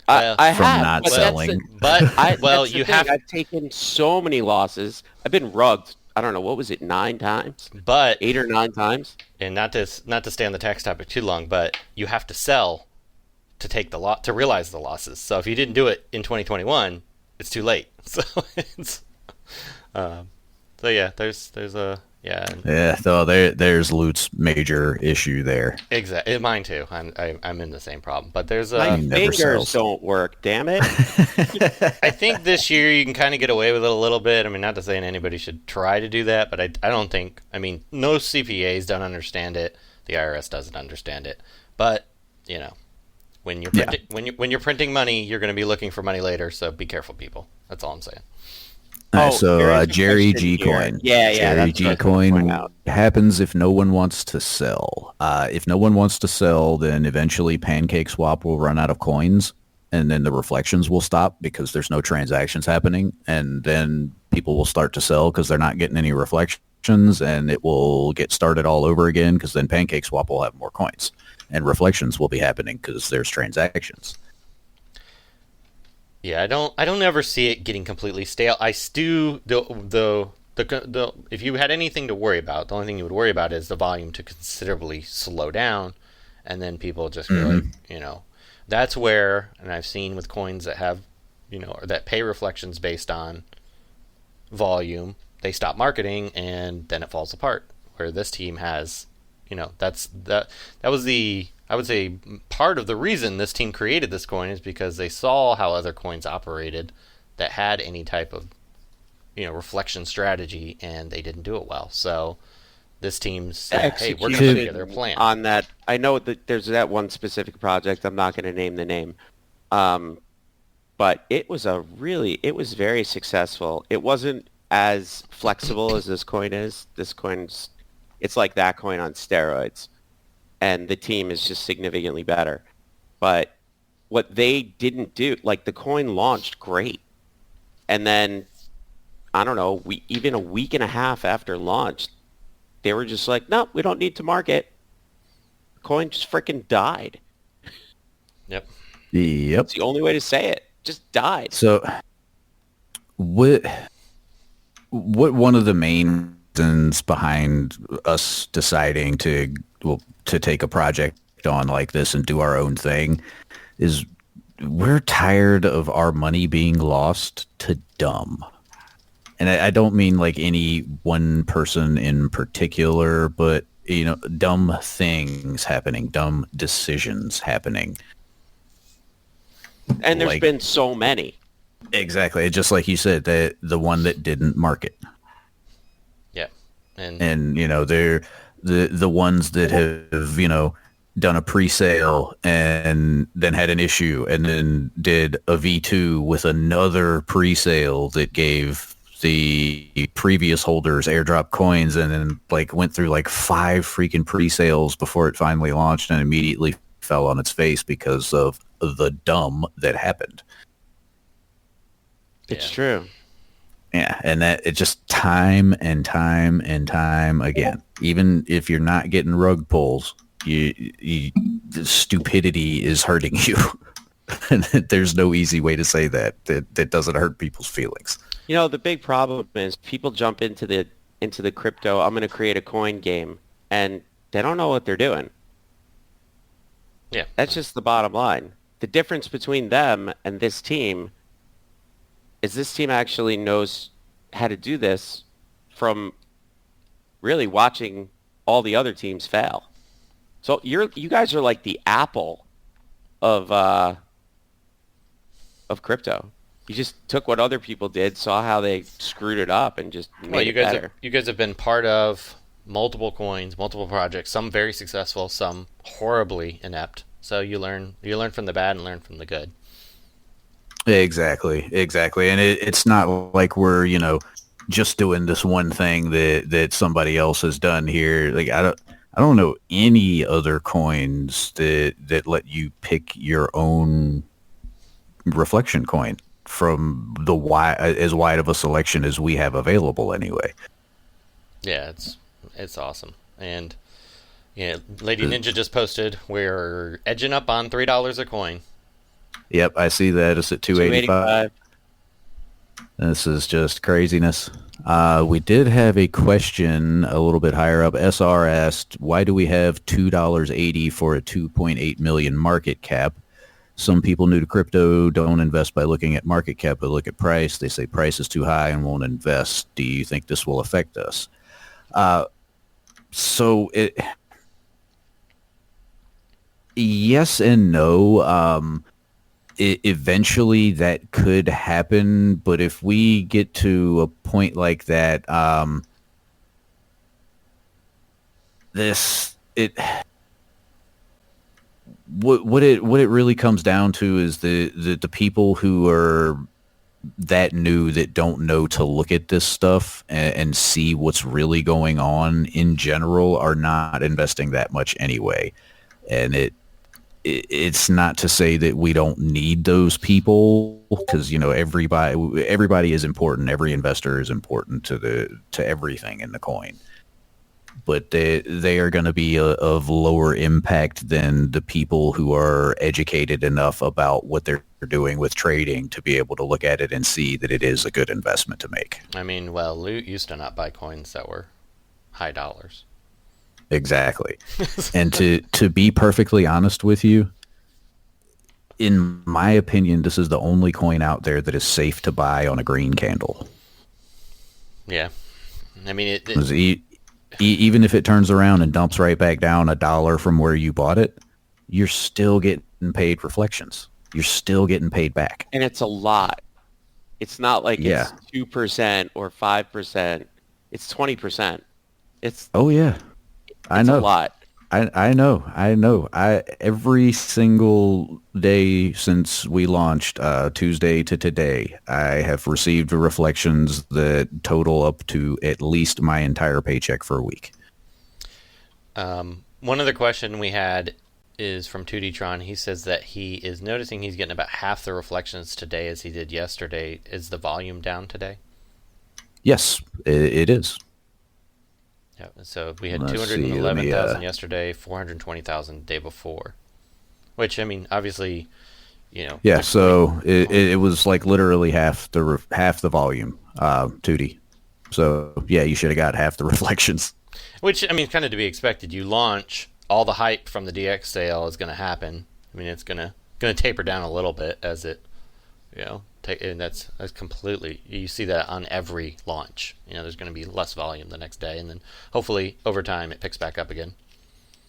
S3: I
S4: from
S3: have,
S4: not
S3: but
S4: selling.
S3: I've taken so many losses. I've been rugged. I don't know, what was it, 9 times?
S2: But
S3: 8 or 9 times.
S2: And not to stay on the tax topic too long, but you have to sell to take the to realize the losses. So if you didn't do it in 2021, it's too late. So it's so yeah, there's Yeah.
S4: Yeah, so there's Loot's major issue there.
S2: Exactly. Mine too. I'm in the same problem. But there's
S3: My
S4: He never
S3: fingers
S4: sells.
S3: don't work, damn it.
S2: I think this year you can kind of get away with it a little bit. I mean, not to say anybody should try to do that, but I don't think. I mean, no CPAs don't understand it. The IRS doesn't understand it. But you know, when you're when you're printing money, you're going to be looking for money later. So be careful, people. That's all I'm saying.
S4: All right,
S3: Oh,
S4: so
S3: there is a
S4: Jerry
S3: question
S4: G
S3: here.
S4: coin.
S3: Yeah,
S4: Jerry
S3: that's what I
S4: G
S3: was gonna point
S4: coin
S3: out.
S4: happens if no one wants to sell. If no one wants to sell, then eventually PancakeSwap will run out of coins, and then the reflections will stop because there's no transactions happening, and then people will start to sell because they're not getting any reflections, and it will get started all over again because then PancakeSwap will have more coins, and reflections will be happening because there's transactions.
S2: Yeah, I don't ever see it getting completely stale. I still the if you had anything to worry about, the only thing you would worry about is the volume to considerably slow down, and then people just be like, you know, that's where, and I've seen with coins that have, you know, or that pay reflections based on volume, they stop marketing and then it falls apart. Where this team has, you know, that was the, I would say, part of the reason this team created this coin is because they saw how other coins operated that had any type of, you know, reflection strategy, and they didn't do it well. So this team said, hey, we're going to put together a plan.
S3: On that, I know that there's that one specific project. I'm not going to name the name. But it was very successful. It wasn't as flexible as this coin is. It's like that coin on steroids. And the team is just significantly better. But what they didn't do, like the coin launched great. And then, I don't know, even a week and a half after launch, they were just like, no, we don't need to market. The coin just freaking died.
S2: Yep.
S3: It's the only way to say it. Just died.
S4: So, what one of the main reasons behind us deciding to take a project on like this and do our own thing is we're tired of our money being lost to dumb. And I don't mean like any one person in particular, but, you know, dumb things happening, dumb decisions happening.
S3: And there's
S4: like,
S3: been so many.
S4: Exactly. Just like you said, the one that didn't market.
S2: Yeah.
S4: And you know, they're the ones that have, you know, done a pre-sale and then had an issue and then did a V2 with another pre-sale that gave the previous holders airdrop coins, and then like went through like 5 freaking pre-sales before it finally launched and immediately fell on its face because of the dumb that happened.
S3: It's true.
S4: Yeah, and that it just time and time and time again. Even if you're not getting rug pulls, the stupidity is hurting you. And there's no easy way to say that doesn't hurt people's feelings.
S3: You know, the big problem is people jump into the crypto, I'm going to create a coin game, and they don't know what they're doing.
S2: Yeah.
S3: That's just the bottom line. The difference between them and this team is this team actually knows how to do this from really watching all the other teams fail. So you guys are like the Apple of crypto. You just took what other people did, saw how they screwed it up, and just made it better.
S2: You guys have been part of multiple coins, multiple projects, some very successful, some horribly inept. So you learn from the bad and learn from the good.
S4: Exactly. And it's not like we're, you know, just doing this one thing that somebody else has done here. Like I don't know any other coins that let you pick your own reflection coin from as wide of a selection as we have available anyway.
S2: Yeah, it's awesome. And yeah, Lady Ninja just posted we're edging up on $3 a coin.
S4: Yep, I see that. It's at 285. This is just craziness. We did have a question a little bit higher up. SR asked, why do we have $2.80 for a 2.8 million market cap? Some people new to crypto don't invest by looking at market cap, but look at price. They say price is too high and won't invest. Do you think this will affect us? So yes and no. Eventually that could happen, but if we get to a point like that, this it what it really comes down to is the people who are that new that don't know to look at this stuff and see what's really going on in general are not investing that much anyway. And it's not to say that we don't need those people, because everybody is important. Every investor is important to everything in the coin, but they are going to be of lower impact than the people who are educated enough about what they're doing with trading to be able to look at it and see that it is a good investment to make.
S2: I mean, well, Loot used to not buy coins that were high dollars.
S4: Exactly. And to be perfectly honest with you, in my opinion, this is the only coin out there that is safe to buy on a green candle.
S2: Yeah. I mean,
S4: even if it turns around and dumps right back down $1 from where you bought it, you're still getting paid reflections. You're still getting paid back.
S3: And it's a lot. It's not like it's 2% or 5%. It's 20%.
S4: Oh, yeah. I know.
S3: It's a lot.
S4: I know. Every single day since we launched, Tuesday to today, I have received reflections that total up to at least my entire paycheck for a week.
S2: One other question we had is from 2D-tron. He says that he is noticing he's getting about half the reflections today as he did yesterday. Is the volume down today?
S4: Yes, it is.
S2: Yeah, so we had
S4: Let's
S2: 211,000 yesterday, 420,000 the day before. Which, I mean, obviously,
S4: Yeah, so it was like literally half the volume, 2D. So yeah, you should have got half the reflections.
S2: Which, I mean, kind of to be expected. You launch, all the hype from the DX sale is going to happen. I mean, it's going to taper down a little bit as it, and that's completely, you see that on every launch. There's going to be less volume the next day, and then hopefully over time it picks back up again.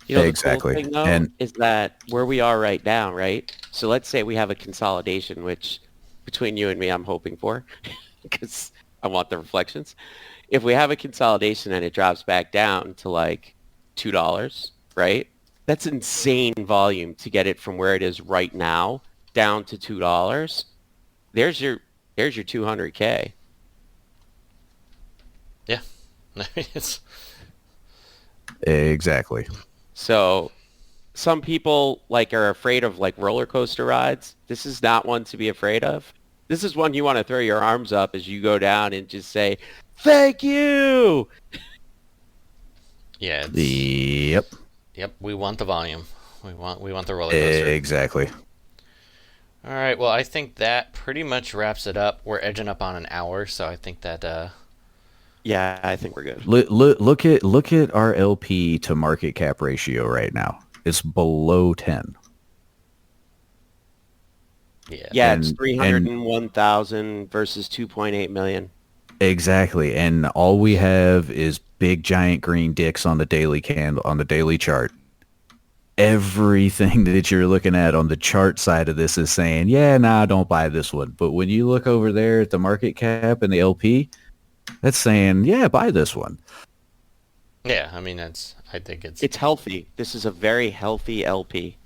S4: Exactly.
S3: The cool thing, though, is that where we are right now, right? So let's say we have a consolidation, which between you and me, I'm hoping for, because I want the reflections. If we have a consolidation and it drops back down to like $2, right? That's insane volume to get it from where it is right now down to $2. There's your 200K.
S2: Yeah. It's...
S4: Exactly.
S3: So some people are afraid of roller coaster rides. This is not one to be afraid of. This is one you want to throw your arms up as you go down and just say, "Thank you."
S2: Yeah.
S4: Yep.
S2: We want the volume. We want the roller coaster.
S4: Exactly.
S2: All right. Well, I think that pretty much wraps it up. We're edging up on an hour, so I think that.
S3: Yeah, I think we're good.
S4: Look at our LP to market cap ratio right now. It's below 10.
S3: Yeah, it's 301,000 versus 2.8 million.
S4: Exactly, and all we have is big giant green dicks on the daily chart. Everything that you're looking at on the chart side of this is saying, yeah, nah, don't buy this one. But when you look over there at the market cap and the LP, that's saying, yeah, buy this one.
S2: Yeah, I mean, I think
S3: it's healthy. This is a very healthy LP.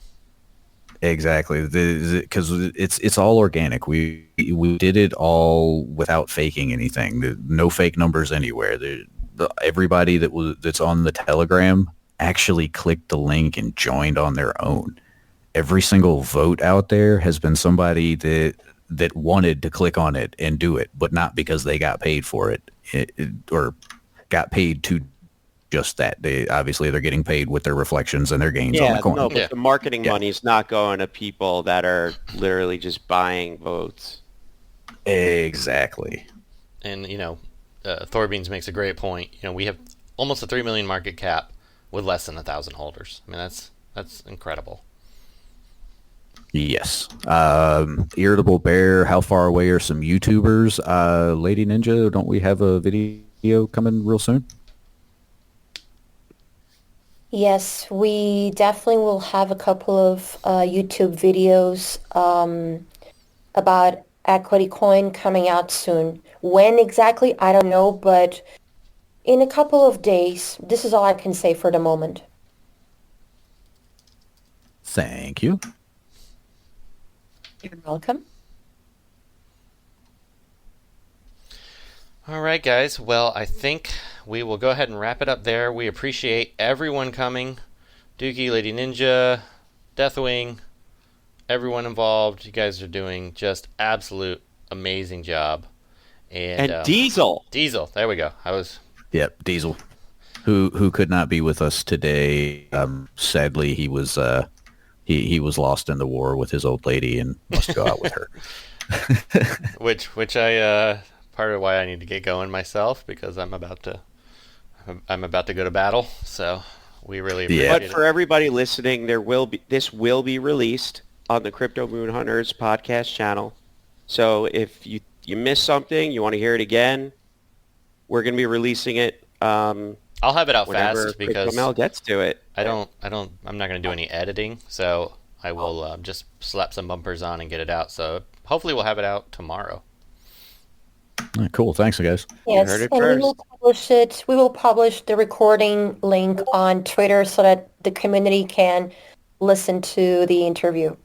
S4: Exactly, because it's all organic. We did it all without faking anything. No fake numbers anywhere. Everybody that's on the Telegram actually clicked the link and joined on their own. Every single vote out there has been somebody that wanted to click on it and do it, but not because they got paid for it, or got paid to just that. They're getting paid with their reflections and their gains on the coin.
S3: No, but the marketing money is not going to people that are literally just buying votes.
S4: Exactly.
S2: And Thorbeans makes a great point. We have almost a 3 million market cap with less than 1,000 holders. I mean, that's incredible.
S4: Yes. Irritable Bear, how far away are some YouTubers? Lady Ninja, don't we have a video coming real soon?
S5: Yes, we definitely will have a couple of YouTube videos about Equity Coin coming out soon. When exactly, I don't know, but in a couple of days. This is all I can say for the moment.
S4: Thank you.
S5: You're welcome.
S2: All right, guys. Well, I think we will go ahead and wrap it up there. We appreciate everyone coming. Dookie, Lady Ninja, Deathwing, everyone involved. You guys are doing just absolute amazing job.
S3: And Diesel.
S2: Diesel, there we go.
S4: Yep, Diesel, who could not be with us today. Sadly, he was lost in the war with his old lady and must go out with her.
S2: which I part of why I need to get going myself, because I'm about to go to battle. So we really appreciate
S3: But
S2: it.
S3: for everybody listening, this will be released on the Crypto Moon Hunters podcast channel. So if you missed something, you want to hear it again, we're going to be releasing it.
S2: I'll have it out
S3: whenever
S2: fast because
S3: Crypto Mel gets to it.
S2: I'm not going to do any editing, so I will just slap some bumpers on and get it out. So hopefully we'll have it out tomorrow.
S4: All right, cool. Thanks, guys.
S5: Yes,
S3: heard it
S5: and
S3: first.
S5: we will publish it. We will publish the recording link on Twitter so that the community can listen to the interview.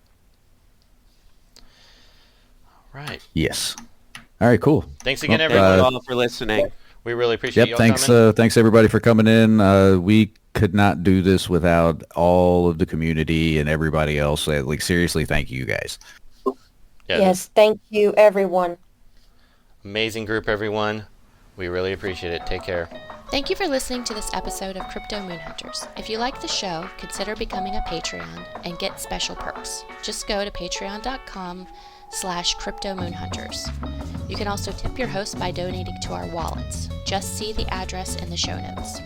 S2: Right.
S4: Yes. All right, cool.
S2: Thanks again,
S3: Thank
S2: everyone.
S3: you all for listening.
S2: We really appreciate
S4: Yep.
S2: y'all
S4: Thanks.
S2: coming.
S4: Thanks everybody for coming in. We could not do this without all of the community and everybody else. Like seriously, thank you guys.
S2: Yeah,
S5: Yes, thank you, everyone.
S2: amazing group, everyone. We really appreciate it. Take care.
S1: Thank you for listening to this episode of Crypto Moon Hunters. If you like the show, consider becoming a Patreon and get special perks. Just go to patreon.com/cryptomoonhunters. You can also tip your host by donating to our wallets. Just see the address in the show notes.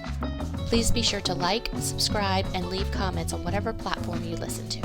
S1: Please be sure to like, subscribe, and leave comments on whatever platform you listen to.